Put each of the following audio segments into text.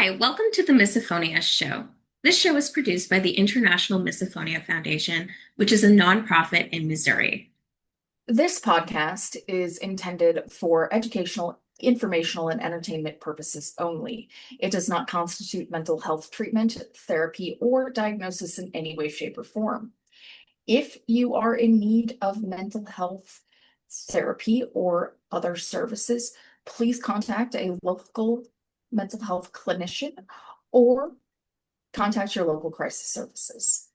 Hi, welcome to the Misophonia Show. This show is produced by the International Misophonia Foundation, which is a nonprofit in Missouri. This podcast is intended for educational, informational, and entertainment purposes only. It does not constitute mental health treatment, therapy, or diagnosis in any way, shape, or form. If you are in need of mental health therapy or other services, please contact a local mental health clinician or contact your local crisis services.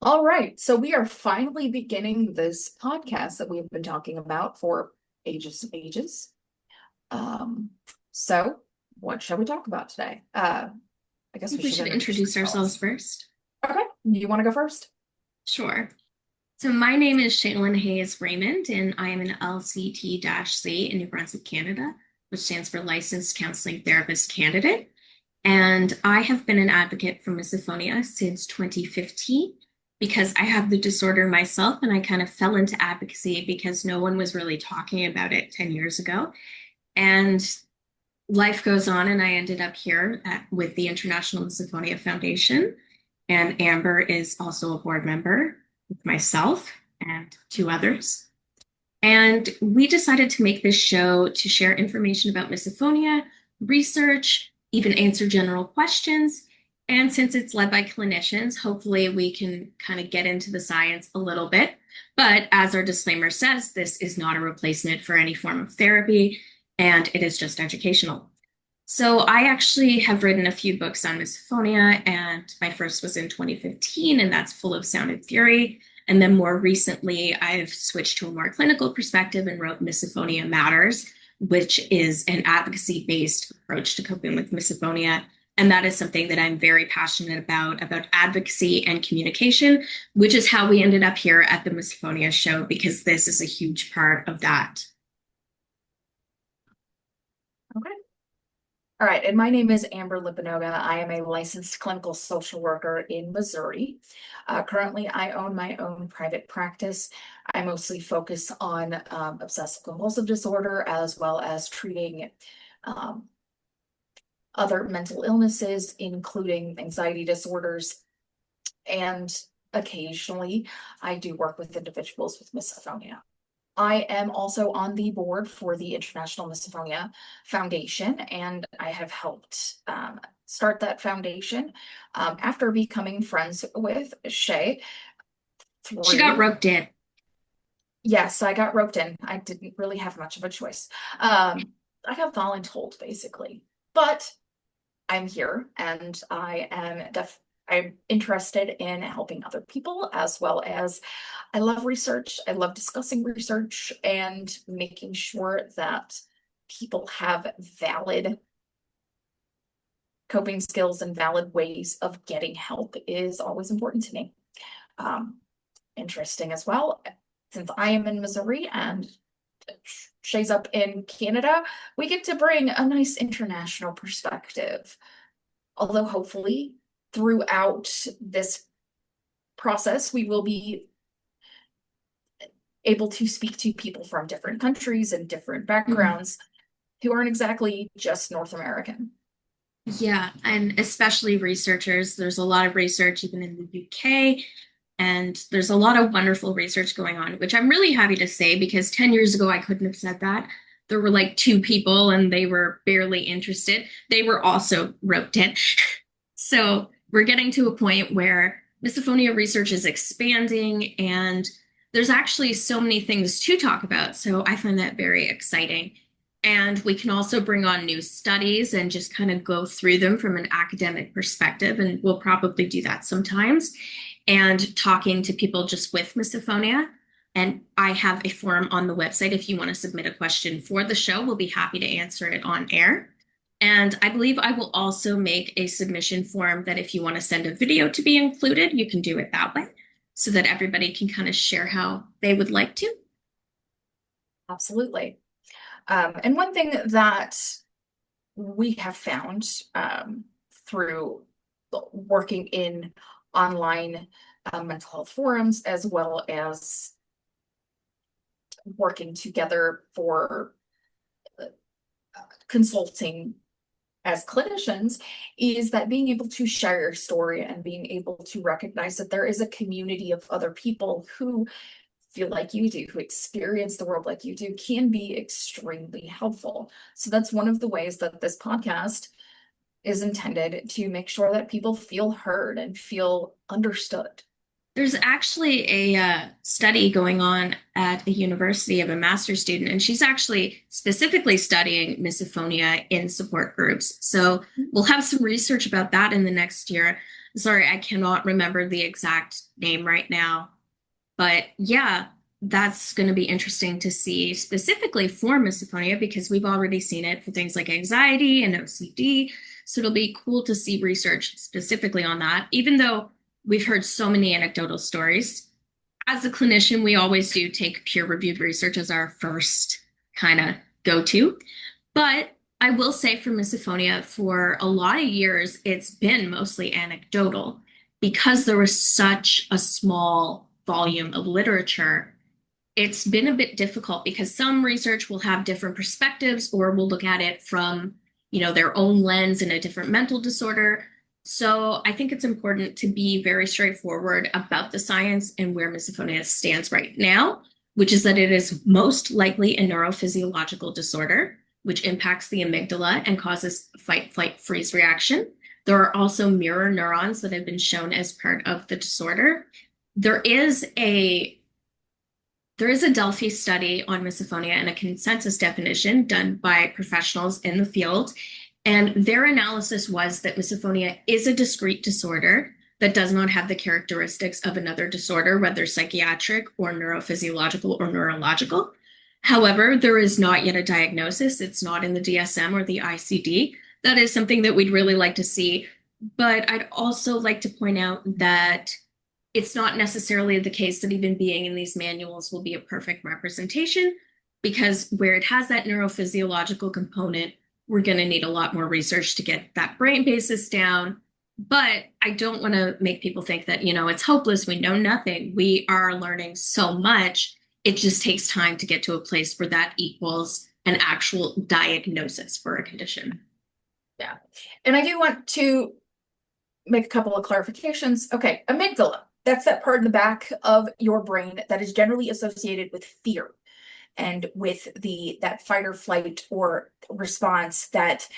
All right, so we are finally beginning this podcast that we've been talking about for ages and ages. Um, so what shall we talk about today? I I guess think we we should should introduce introduce ourselves ourselves. first. Okay, you want to go first? Sure. So my name is Shaylin Hayes-Raymond, and I am an LCT-C in New Brunswick, Canada, which stands for Licensed Counseling Therapist Candidate. And I have been an advocate for misophonia since 2015 because I have the disorder myself and I kind of fell into advocacy because no one was really talking about it 10 years ago. And life goes on, and I ended up here with the International Misophonia Foundation. And Amber is also a board member with myself and two others. And we decided to make this show to share information about misophonia, research, even answer general questions. And since it's led by clinicians, hopefully we can kind of get into the science a little bit. But as our disclaimer says, this is not a replacement for any form of therapy, and it is just educational. So I actually have written a few books on misophonia, and my first was in 2015, and that's Full of Sound and Fury. And then more recently, I've switched to a more clinical perspective and wrote Misophonia Matters, which is an advocacy-based approach to coping with misophonia. And that is something that I'm very passionate about advocacy and communication, which is how we ended up here at the Misophonia Show, because this is a huge part of that. Okay. All right, and my name is Amber Lipinoga. I am a licensed clinical social worker in Missouri. Currently, I own my own private practice. I mostly focus on obsessive compulsive disorder as well as treating um, other mental illnesses, including anxiety disorders. And occasionally, I do work with individuals with misophonia. I am also on the board for the International Misophonia Foundation, and I have helped start that foundation after becoming friends with Shay She got through. roped in. Yes, I got roped in. I didn't really have much of a choice. I got voluntold basically, but I'm here and I'm interested in helping other people as well as I love research. I love discussing research and making sure that people have valid coping skills and valid ways of getting help is always important to me. Um, Interesting as well, since I am in Missouri and Shay's up in Canada, we get to bring a nice international perspective. Although hopefully throughout this process, we will be able to speak to people from different countries and different Mhm. backgrounds who aren't exactly just North American. Yeah, and especially researchers. There's a lot of research even in the UK, and there's a lot of wonderful research going on, which I'm really happy to say because 10 years ago I couldn't have said that. There were like two people and they were barely interested. They were also roped in. So we're getting to a point where misophonia research is expanding and there's actually so many things to talk about. So I find that very exciting. And we can also bring on new studies and just kind of go through them from an academic perspective. And we'll probably do that sometimes. And talking to people just with misophonia. And I have a form on the website. If you want to submit a question for the show, we'll be happy to answer it on air. And I believe I will also make a submission form that if you want to send a video to be included, you can do it that way so that everybody can kind of share how they would like to. Absolutely. And one thing that we have found through working in online mental health forums as well as working together for consulting as clinicians is that being able to share your story and being able to recognize that there is a community of other people who feel like you do, who experience the world like you do, can be extremely helpful. So that's one of the ways that this podcast is intended to make sure that people feel heard and feel understood. There's actually a study going on at a university of a master's student, and she's actually specifically studying misophonia in support groups. So we'll have some research about that in the next year. Sorry, I cannot remember the exact name right now. But yeah, that's going to be interesting to see specifically for misophonia because we've already seen it for things like anxiety and OCD. So it'll be cool to see research specifically on that, even though we've heard so many anecdotal stories. As a clinician, we always do take peer-reviewed research as our first kind of go-to. But I will say for misophonia, for a lot of years, it's been mostly anecdotal because there was such a small volume of literature. It's been a bit difficult because some research will have different perspectives or will look at it from, their own lens in a different mental disorder. So I think it's important to be very straightforward about the science and where misophonia stands right now, which is that it is most likely a neurophysiological disorder, which impacts the amygdala and causes fight, flight, freeze reaction. There are also mirror neurons that have been shown as part of the disorder. There is a Delphi study on misophonia and a consensus definition done by professionals in the field. And their analysis was that misophonia is a discrete disorder that does not have the characteristics of another disorder, whether psychiatric or neurophysiological or neurological. However, there is not yet a diagnosis. It's not in the DSM or the ICD. That is something that we'd really like to see. But I'd also like to point out that it's not necessarily the case that even being in these manuals will be a perfect representation, because where it has that neurophysiological component, we're going to need a lot more research to get that brain basis down. But I don't want to make people think that, it's hopeless. We know nothing. We are learning so much. It just takes time to get to a place where that equals an actual diagnosis for a condition. Yeah. And I do want to make a couple of clarifications. Okay, amygdala. That's that part in the back of your brain that is generally associated with fear and with that fight or flight or response that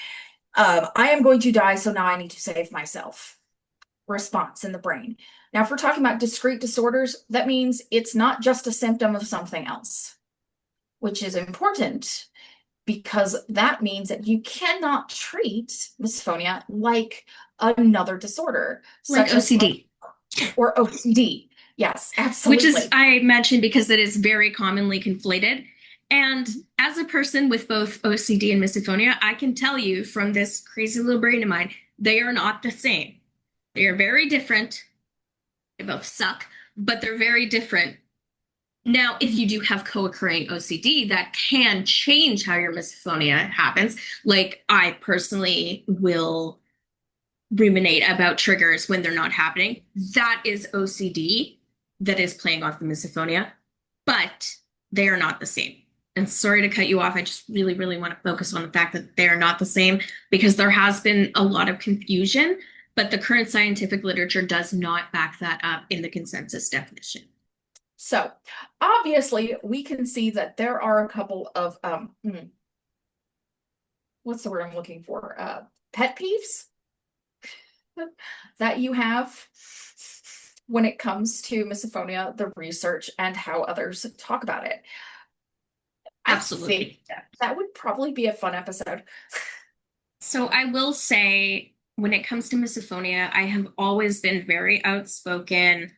I am going to die, so now I need to save myself response in the brain. Now, if we're talking about discrete disorders, that means it's not just a symptom of something else, which is important because that means that you cannot treat misophonia like another disorder, like OCD. Or OCD. Yes, absolutely. Which is, I mentioned because it is very commonly conflated. And as a person with both OCD and misophonia, I can tell you from this crazy little brain of mine, they are not the same. They are very different. They both suck, but they're very different. Now, if you do have co-occurring OCD, that can change how your misophonia happens. Like I personally will ruminate about triggers when they're not happening. That is OCD that is playing off the misophonia, but they are not the same. And sorry to cut you off. I just really, really want to focus on the fact that they are not the same because there has been a lot of confusion, but the current scientific literature does not back that up in the consensus definition. So obviously we can see that there are a couple of, what's the word I'm looking for? Pet peeves that you have when it comes to misophonia, the research, and how others talk about it. Absolutely. I think that would probably be a fun episode. So I will say, when it comes to misophonia, I have always been very outspoken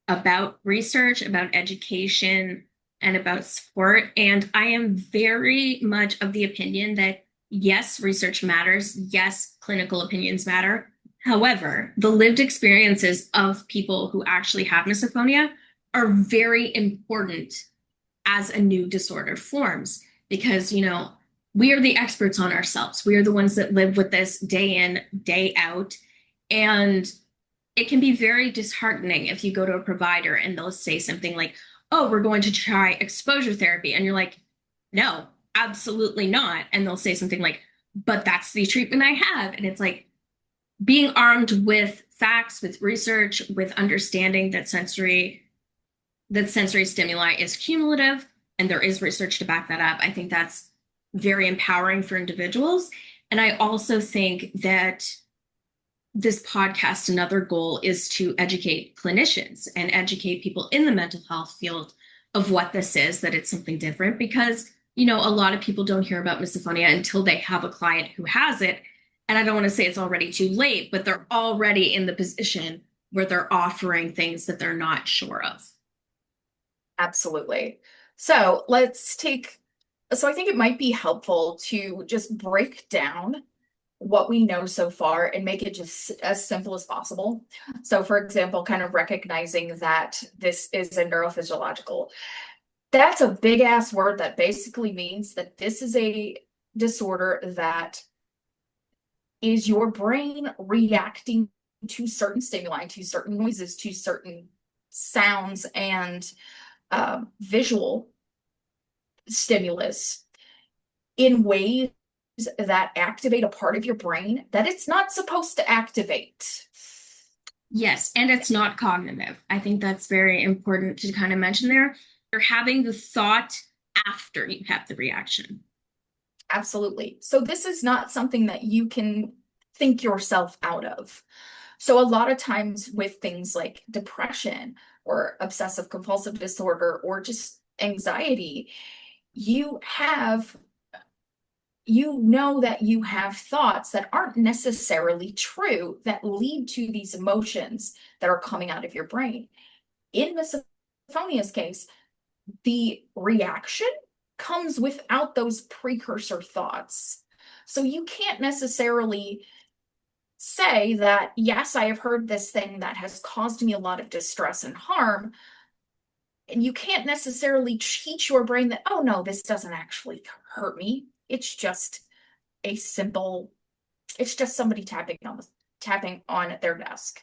about research, about education, and about support. And I am very much of the opinion that yes, research matters. Yes, clinical opinions matter. However, the lived experiences of people who actually have misophonia are very important as a new disorder forms because, we are the experts on ourselves. We are the ones that live with this day in, day out. And it can be very disheartening if you go to a provider and they'll say something like, oh, we're going to try exposure therapy. And you're like, no, absolutely not. And they'll say something like, but that's the treatment I have. And it's like being armed with facts, with research, with understanding that sensory stimuli is cumulative and there is research to back that up. I think that's very empowering for individuals. And I also think that this podcast, another goal is to educate clinicians and educate people in the mental health field of what this is, that it's something different, because, a lot of people don't hear about misophonia until they have a client who has it. And I don't want to say it's already too late, but they're already in the position where they're offering things that they're not sure of. Absolutely. So I think it might be helpful to just break down what we know so far and make it just as simple as possible. So, for example, kind of recognizing that this is a neurophysiological, that's a big ass word that basically means that this is a disorder that is your brain reacting to certain stimuli, to certain noises, to certain sounds and visual stimulus in ways that activate a part of your brain that it's not supposed to activate. Yes, and it's not cognitive. I think that's very important to kind of mention there. You're having the thought after you have the reaction. Absolutely. So this is not something that you can think yourself out of. So a lot of times with things like depression or obsessive compulsive disorder or just anxiety, you have that you have thoughts that aren't necessarily true that lead to these emotions that are coming out of your brain. In misophonia's case, the reaction comes without those precursor thoughts. So you can't necessarily say that, yes, I have heard this thing that has caused me a lot of distress and harm. And you can't necessarily teach your brain that, oh no, this doesn't actually hurt me. A simple, it's just somebody tapping on their desk.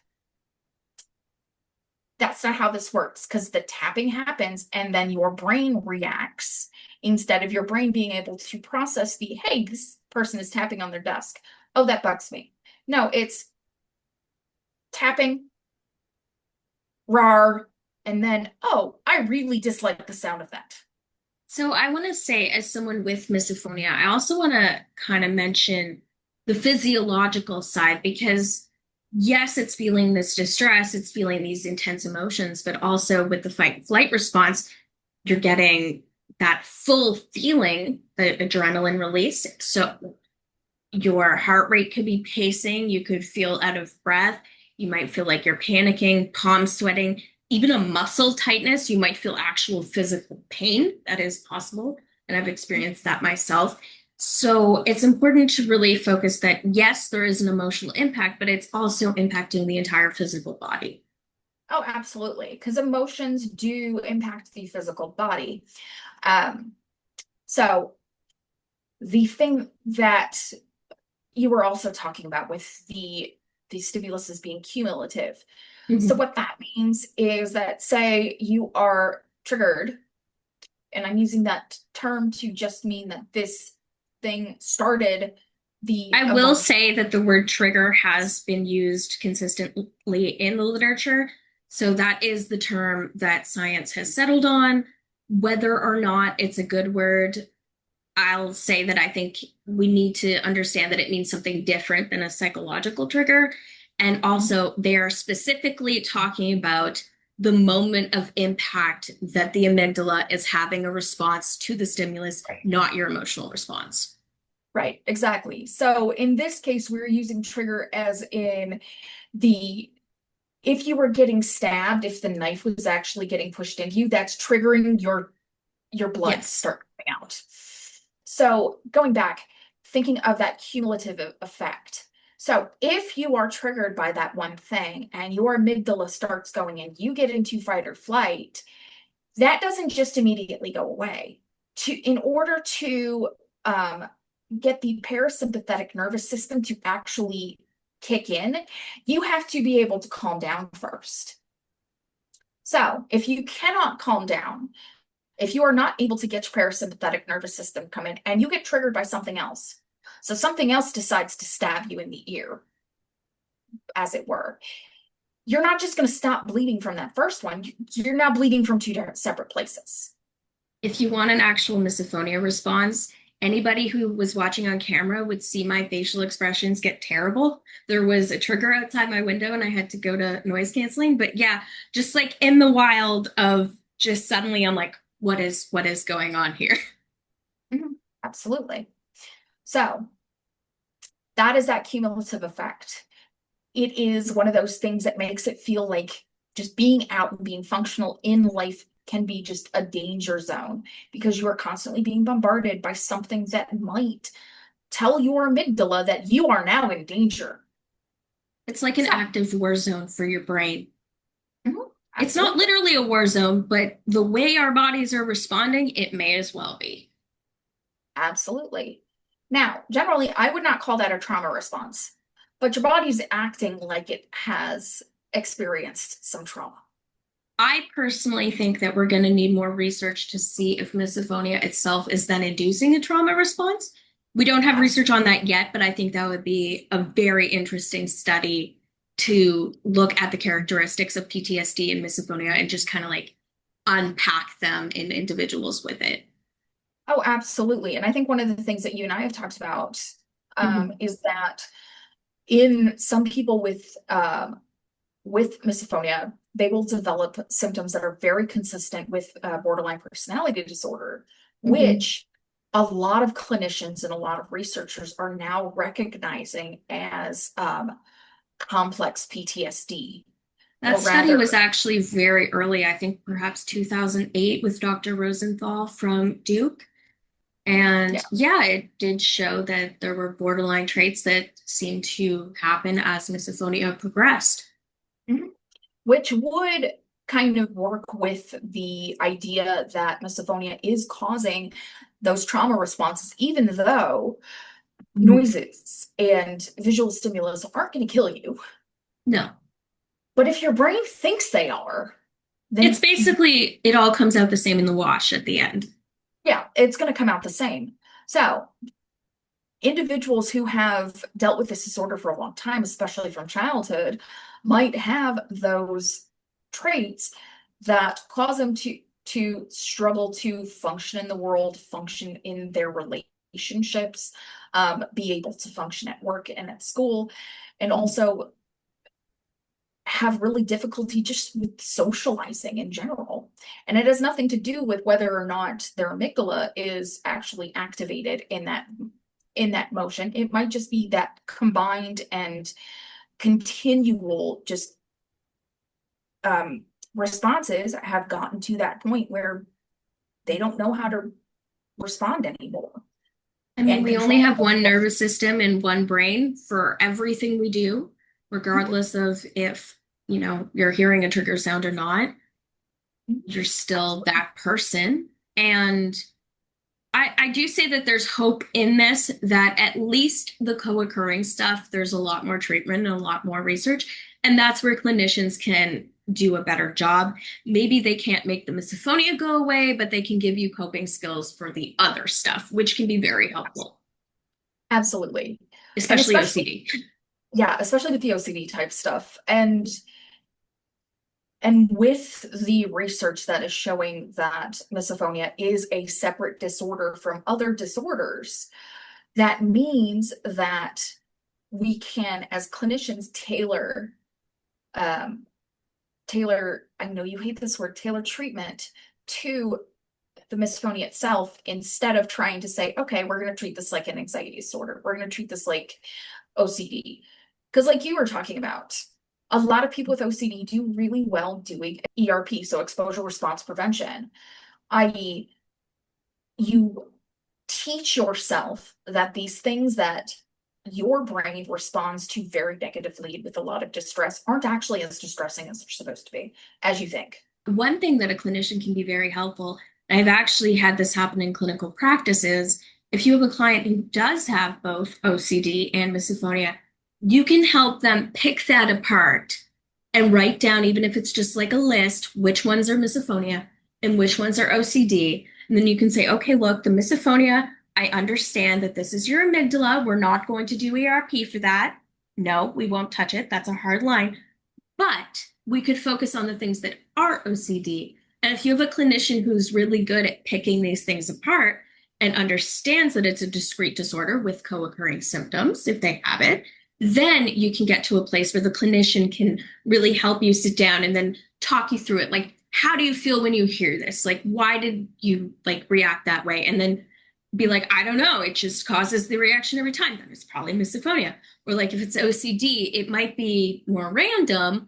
That's not how this works, because the tapping happens and then your brain reacts instead of your brain being able to process hey, this person is tapping on their desk. Oh, that bugs me. No, it's tapping, rar, and then, oh, I really dislike the sound of that. So I want to say, as someone with misophonia, I also want to kind of mention the physiological side because, yes, it's feeling this distress, it's feeling these intense emotions, but also with the fight and flight response, you're getting that full feeling, the adrenaline release. So your heart rate could be pacing, you could feel out of breath, you might feel like you're panicking, palm sweating, even a muscle tightness, you might feel actual physical pain. That is possible. And I've experienced that myself. So it's important to really focus that, yes, there is an emotional impact, but it's also impacting the entire physical body. Oh, absolutely. Because emotions do impact the physical body. Um, so the thing that you were also talking about with the stimulus as being cumulative. So Mhm. what that means is that, say you are triggered, and I'm using that term to just mean that this thing started the I will emotion. say that the word trigger has been used consistently in the literature. So that is the term that science has settled on. Whether or not it's a good word, I'll say that I think we need to understand that it means something different than a psychological trigger. And also, they are specifically talking about the moment of impact that the amygdala is having a response to the stimulus, Right. not your emotional response. Right, exactly. So in this case, we're using trigger as in the if you were getting stabbed, if the knife was actually getting pushed into you, that's triggering your blood to Yes. start coming out. So going back, thinking of that cumulative effect. So if you are triggered by that one thing and your amygdala starts going and you get into fight or flight, that doesn't just immediately go away. In order to get the parasympathetic nervous system to actually kick in, you have to be able to calm down first. So if you cannot calm down, if you are not able to get your parasympathetic nervous system come in and you get triggered by something else, So something else decides to stab you in the ear, as it were. You're not just going to stop bleeding from that first one. You're now bleeding from two different separate places. If you want an actual misophonia response, anybody who was watching on camera would see my facial expressions get terrible. There was a trigger outside my window and I had to go to noise canceling. But yeah, just like in the wild of just suddenly I'm like, what is going on here? Mhm. Absolutely. So that is that cumulative effect. It is one of those things that makes it feel like just being out and being functional in life can be just a danger zone because you are constantly being bombarded by something that might tell your amygdala that you are now in danger. It's like an So, active war zone for your brain. It's not absolutely. literally a war zone, but the way our bodies are responding, it may as well be. Absolutely. Now, generally, I would not call that a trauma response, but your body's acting like it has experienced some trauma. I personally think that we're going to need more research to see if misophonia itself is then inducing a trauma response. We don't have research on that yet, but I think that would be a very interesting study to look at the characteristics of PTSD and misophonia and just kind of like unpack them in individuals with it. Oh, absolutely. And I think one of the things that you and I have talked about Mhm. is that in some people with misophonia, they will develop symptoms that are very consistent with borderline personality disorder, Mhm. which a lot of clinicians and a lot of researchers are now recognizing as complex PTSD, That or study rather, was actually very early, I think perhaps 2008 with Dr. Rosenthal from Duke. yeah. And yeah, it did show that there were borderline traits that seemed to happen as misophonia progressed. Mhm. Which would kind of work with the idea that misophonia is causing those trauma responses, even though Mhm. noises and visual stimulus aren't going to kill you. No, But if your brain thinks they are, it's then basically, it all comes out the same in the wash at the end. yeah, it's going to come out the same. So, individuals who have dealt with this disorder for a long time, especially from childhood, might have those traits that cause them to struggle to function in the world, function in their relationships, be able to function at work and at school, and also have really difficulty just with socializing in general. And it has nothing to do with whether or not their amygdala is actually activated in that motion. It might just be that combined and continual just responses have gotten to that point where they don't know how to respond anymore I mean, and we only control have one multiple. nervous system and one brain for everything we do, regardless of if, you're hearing a trigger sound or not, you're still Absolutely. that person. And I do say that there's hope in this, that at least the co-occurring stuff, there's a lot more treatment and a lot more research. And that's where clinicians can do a better job. Maybe they can't make the misophonia go away, but they can give you coping skills for the other stuff, which can be very helpful, Absolutely. And especially especially, OCD. yeah, especially with the OCD type stuff. And with the research that is showing that misophonia is a separate disorder from other disorders, that means that we can, as clinicians, um, I know you hate this word, tailor treatment to the misophonia itself instead of trying to say, okay, we're going to treat this like an anxiety disorder. We're going to treat this like OCD. Because, like you were talking about, a lot of people with OCD do really well doing ERP, so exposure response prevention, i.e., you teach yourself that these things that your brain responds to very negatively with a lot of distress aren't actually as distressing as they're supposed to be, as you think. One thing that a clinician can be very helpful, and I've actually had this happen in clinical practice, is if you have a client who does have both OCD and misophonia, you can help them pick that apart and write down, even if it's just like a list, which ones are misophonia and which ones are OCD. And then you can say, okay, look, the misophonia I understand that this is your amygdala. We're not going to do ERP for that. No, we won't touch it. That's a hard line. But we could focus on the things that are OCD. And if you have a clinician who's really good at picking these things apart and understands that it's a discrete disorder with co-occurring symptoms, if they have it, then you can get to a place where the clinician can really help you sit down and then talk you through it. Like, how do you feel when you hear this? Like, why did you like react that way? And then be like, I don't know, it just causes the reaction every time. Then it's probably misophonia. Or like if it's OCD, it might be more random,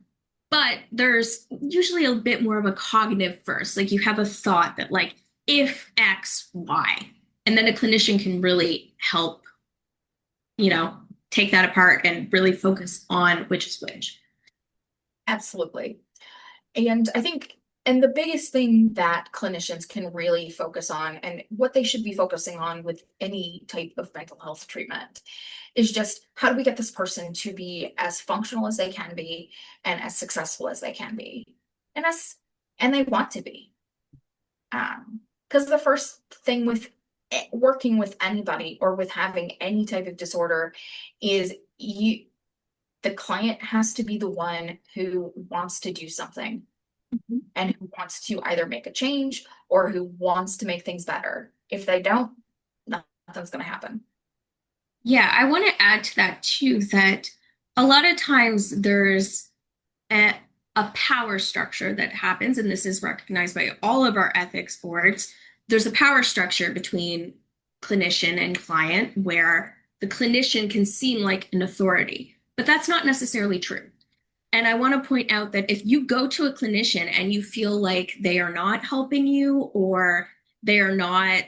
but there's usually a bit more of a cognitive first. Like you have a thought that like if X, Y, and then a clinician can really help, you know, take that apart and really focus on which is which. Absolutely. And I think, and the biggest thing that clinicians can really focus on, and what they should be focusing on with any type of mental health treatment, is just how do we get this person to be as functional as they can be and as successful as they can be, and and they want to be. Because the first thing with working with anybody or with having any type of disorder is the client has to be the one who wants to do something and who wants to either make a change or who wants to make things better. If they don't, nothing's going to happen. Yeah, I want to add to that too that a lot of times there's a, a power structure that happens, and this is recognized by all of our ethics boards. There's a power structure between clinician and client where the clinician can seem like an authority, but that's not necessarily true. And I want to point out that if you go to a clinician and you feel like they are not helping you or they are not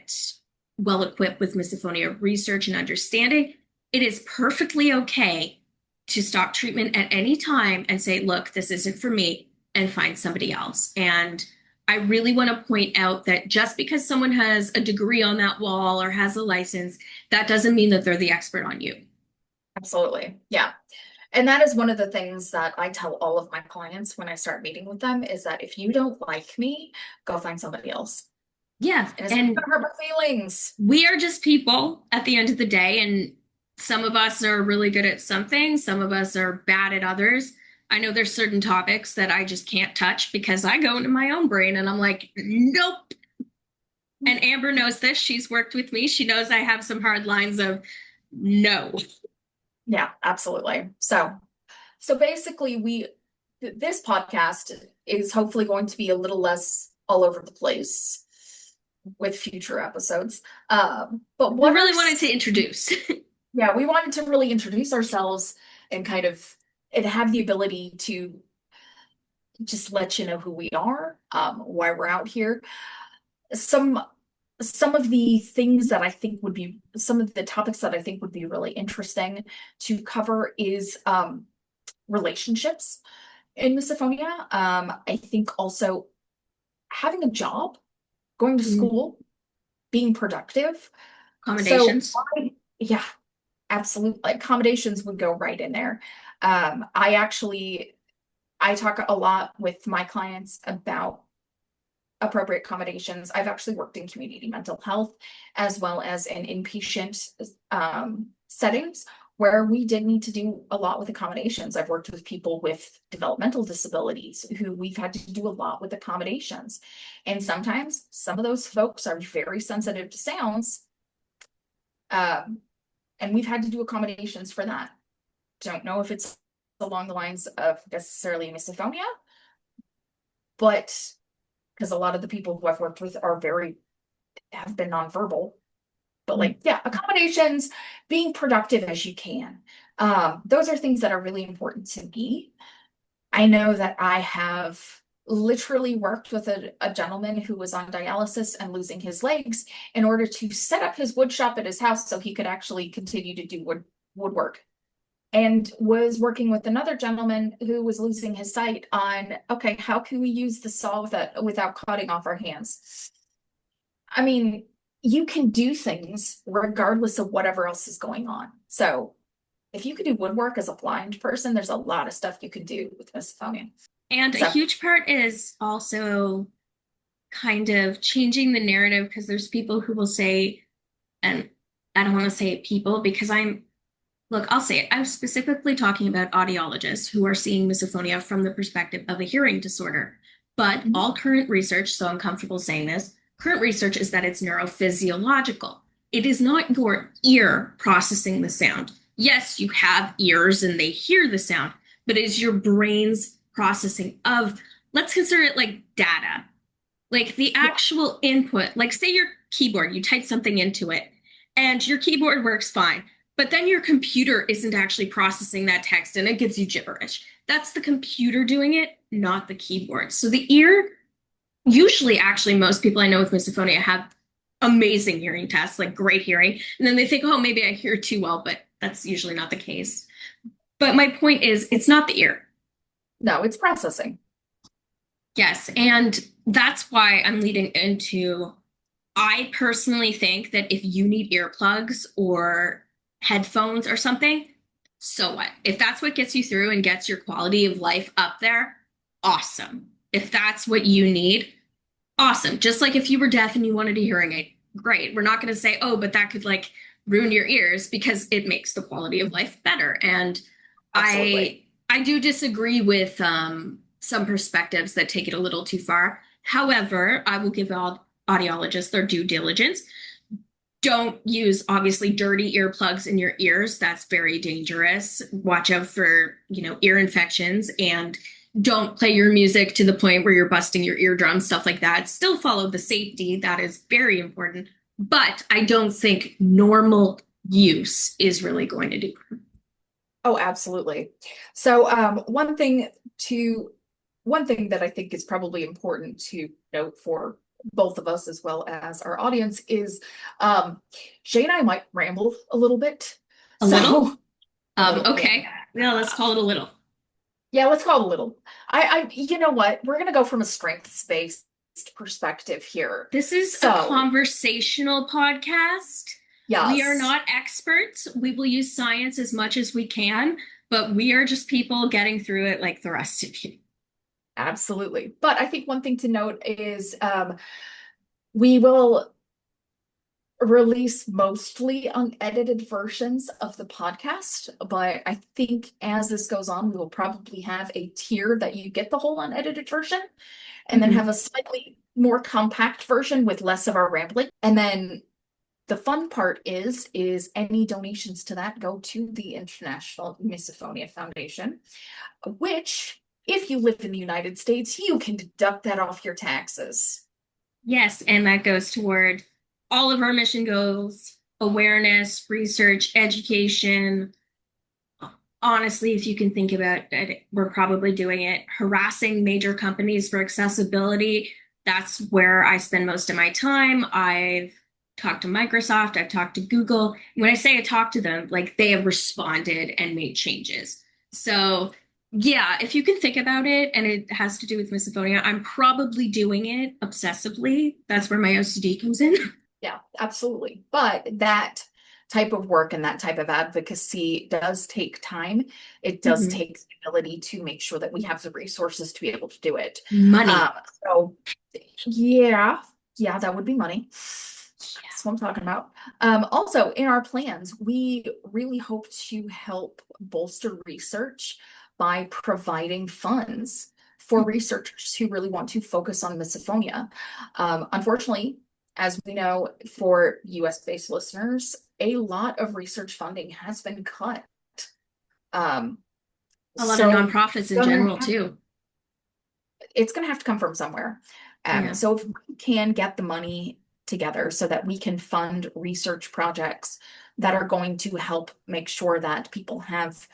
well equipped with misophonia research and understanding, it is perfectly okay to stop treatment at any time and say, look, this isn't for me, and find somebody else. And I really want to point out that just because someone has a degree on that wall or has a license, that doesn't mean that they're the expert on you. Absolutely. Yeah. And that is one of the things that I tell all of my clients when I start meeting with them is that if you don't like me, go find somebody else. Yeah. And it's not And gonna hurt my feelings. we are just people at the end of the day, and some of us are really good at something, some of us are bad at others. I know there's certain topics that I just can't touch because I go into my own brain and I'm like, nope. And Amber knows this. She's worked with me. She knows I have some hard lines of no. Yeah, absolutely. So basically this podcast is hopefully going to be a little less all over the place with future episodes. But We what are really wanted to introduce. yeah, we wanted to really introduce ourselves and kind of and have the ability to just let you know who we are, why we're out here. Some some of the things that I think would be some of the topics that I think would be really interesting to cover is relationships in misophonia. I think also having a job, going to school, being productive. So Accommodations. yeah, absolutely. Accommodations would go right in there. I talk a lot with my clients about appropriate accommodations. I've actually worked in community mental health as well as in inpatient settings where we did need to do a lot with accommodations. I've worked with people with developmental disabilities who we've had to do a lot with accommodations. And sometimes some of those folks are very sensitive to sounds. And we've had to do accommodations for that. Don't know if it's along the lines of necessarily misophonia, but because a lot of the people who I've worked with have been nonverbal. But like, yeah, accommodations, being productive as you can. Those are things that are really important to me. I know that I have literally worked with a gentleman who was on dialysis and losing his legs in order to set up his wood shop at his house so he could actually continue to do woodwork. And was working with another gentleman who was losing his sight on, okay, how can we use the saw without cutting off our hands? I mean, you can do things regardless of whatever else is going on. So if you could do woodwork as a blind person, there's a lot of stuff you can do with misophonia. And a So huge part is also kind of changing the narrative because there's people who will say, and I don't want to say people because look, I'll say it. I'm specifically talking about audiologists who are seeing misophonia from the perspective of a hearing disorder. But Mhm. all current research, so I'm comfortable saying this, current research is that it's neurophysiological. It is not your ear processing the sound. Yes, you have ears and they hear the sound, but it is your brain's processing of, let's consider it like data, like the Yeah, actual input. Like, say your keyboard, you type something into it and your keyboard works fine, but then your computer isn't actually processing that text and it gives you gibberish. That's the computer doing it, not the keyboard. So the ear, usually, actually, most people I know with misophonia have amazing hearing tests, like great hearing. And then they think, oh, maybe I hear too well, but that's usually not the case. But my point is, it's not the ear. no, it's processing. Yes. And that's why I'm leading into, I personally think that if you need earplugs or headphones or something, so what? If that's what gets you through and gets your quality of life up there, awesome. If that's what you need, awesome. Just like if you were deaf and you wanted a hearing aid, great. We're not going to say, oh, but that could like ruin your ears because it makes the quality of life better. And Absolutely. I do disagree with some perspectives that take it a little too far. However, I will give all audiologists their due diligence. Don't use obviously dirty earplugs in your ears. That's very dangerous. Watch out for, ear infections, and don't play your music to the point where you're busting your eardrums, stuff like that. Still follow the safety. That is very important. But I don't think normal use is really going to do. Oh, absolutely. So, one thing that I think is probably important to note for both of us as well as our audience is, Shay and I might ramble a little bit. A little? So, a little, yeah. Okay. Yeah, let's call it a little. Yeah, let's call it a little. You know what? We're gonna go from a strengths-based perspective here. This is a So, conversational podcast. We are yes. not experts. We will use science as much as we can, but we are just people getting through it like the rest of you. Absolutely. But I think one thing to note is we will release mostly unedited versions of the podcast, but I think as this goes on, we will probably have a tier that you get the whole unedited version and then Mhm. have a slightly more compact version with less of our rambling. And then the fun part is any donations to that go to the International Misophonia Foundation, which if you live in the United States, you can deduct that off your taxes. Yes, and that goes toward all of our mission goals: awareness, research, education. Honestly, if you can think about it, we're probably doing it. Harassing major companies for accessibility, that's where I spend most of my time. I've talked to Microsoft, I've talked to Google. When I say I talked to them, like they have responded and made changes. So, yeah, if you can think about it and it has to do with misophonia, I'm probably doing it obsessively. That's where my OCD comes in. Yeah, absolutely. But that type of work and that type of advocacy does take time. It does Mhm. take the ability to make sure that we have the resources to be able to do it. Um, Money. so yeah, yeah, that would be money. That's what I'm talking about. Also, in our plans, we really hope to help bolster research by providing funds for researchers who really want to focus on misophonia. Unfortunately, as we know, for US-based listeners, a lot of research funding has been cut. Um, A lot of so nonprofits in gonna general, have too. it's going to have to come from somewhere. Yeah. So if we can get the money together so that we can fund research projects that are going to help make sure that people have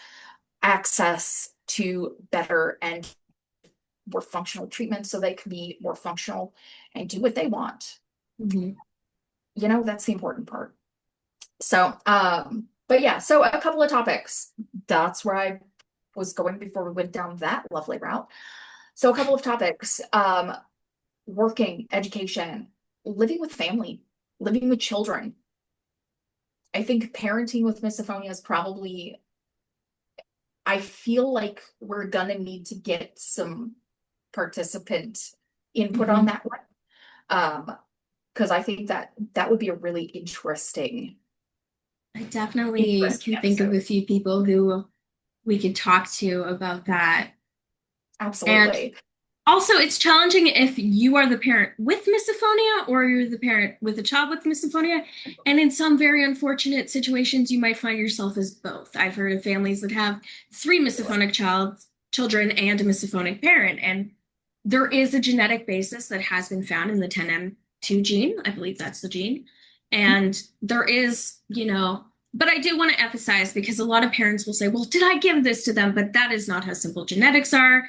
access to better and more functional treatment so they can be more functional and do what they want. Mhm. That's the important part. So, but yeah, so a couple of topics. That's where I was going before we went down that lovely route. So a couple of topics. Working, education, living with family, living with children. I think parenting with misophonia is probably, I feel like we're gonna need to get some participant input on Mhm. that one. Um, because I think that that would be a really interesting, I definitely interesting can think of episode. a few people who we could talk to about that. And Absolutely. also, it's challenging if you are the parent with misophonia or you're the parent with a child with misophonia. And in some very unfortunate situations, you might find yourself as both. I've heard of families that have three misophonic children and a misophonic parent. And there is a genetic basis that has been found in the 10M2 gene. I believe that's the gene. And there is, but I do want to emphasize because a lot of parents will say, well, did I give this to them? But that is not how simple genetics are.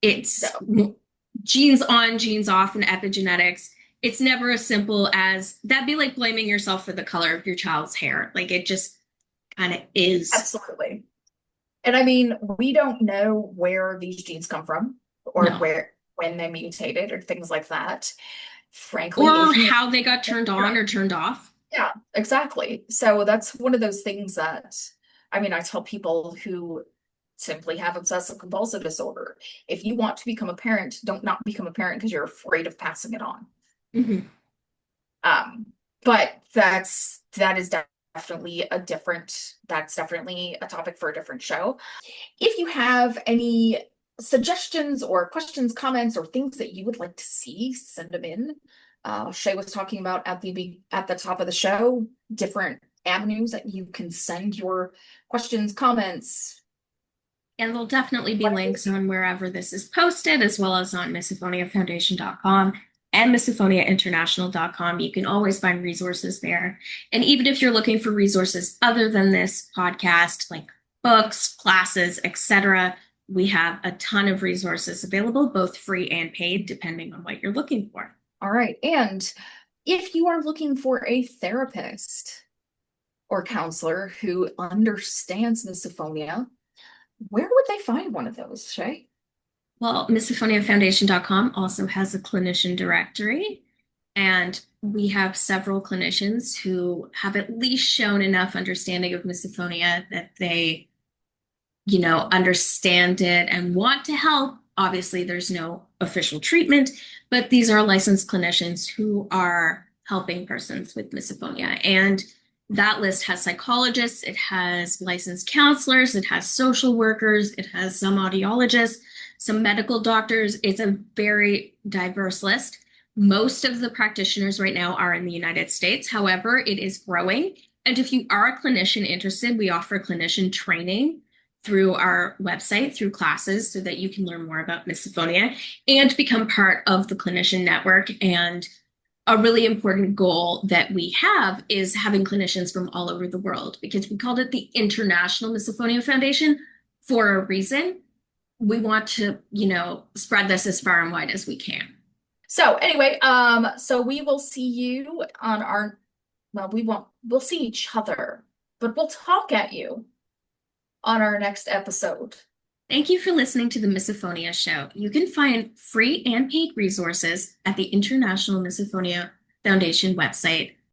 It's No, genes on, genes off, and epigenetics. It's never as simple as that'd be like blaming yourself for the color of your child's hair. Like it just kind of is. absolutely. And I mean, we don't know where these genes come from or No. where when they mutated or things like that. Frankly, Or if you how they got turned yeah, on or turned off. yeah, exactly. So that's one of those things that I mean, I tell people who simply have obsessive compulsive disorder. If you want to become a parent, don't not become a parent because you're afraid of passing it on. Mhm. Um, but that is definitely a different, that's definitely a topic for a different show. If you have any suggestions or questions, comments, or things that you would like to see, send them in. Shay was talking about at the top of the show, different avenues that you can send your questions, comments, And there'll definitely be whatever. links on wherever this is posted, as well as on misophoniafoundation.com and misophoniainternational.com. You can always find resources there. And even if you're looking for resources other than this podcast, like books, classes, etc., we have a ton of resources available, both free and paid, depending on what you're looking for. All right. And if you are looking for a therapist or counselor who understands misophonia, where would they find one of those, Shay? Well, misophoniafoundation.com also has a clinician directory, and we have several clinicians who have at least shown enough understanding of misophonia that they understand it and want to help. Obviously, there's no official treatment, but these are licensed clinicians who are helping persons with misophonia. And that list has psychologists, it has licensed counselors, it has social workers, it has some audiologists, some medical doctors. It's a very diverse list. Most of the practitioners right now are in the United States. However, it is growing. And if you are a clinician interested, we offer clinician training through our website, through classes, so that you can learn more about misophonia and become part of the clinician network. And a really important goal that we have is having clinicians from all over the world because we called it the International Misophonia Foundation for a reason. We want to, spread this as far and wide as we can. So anyway, so we will see you on our, well, we'll see each other, but we'll talk at you on our next episode. Thank you for listening to the Misophonia Show. You can find free and paid resources at the International Misophonia Foundation website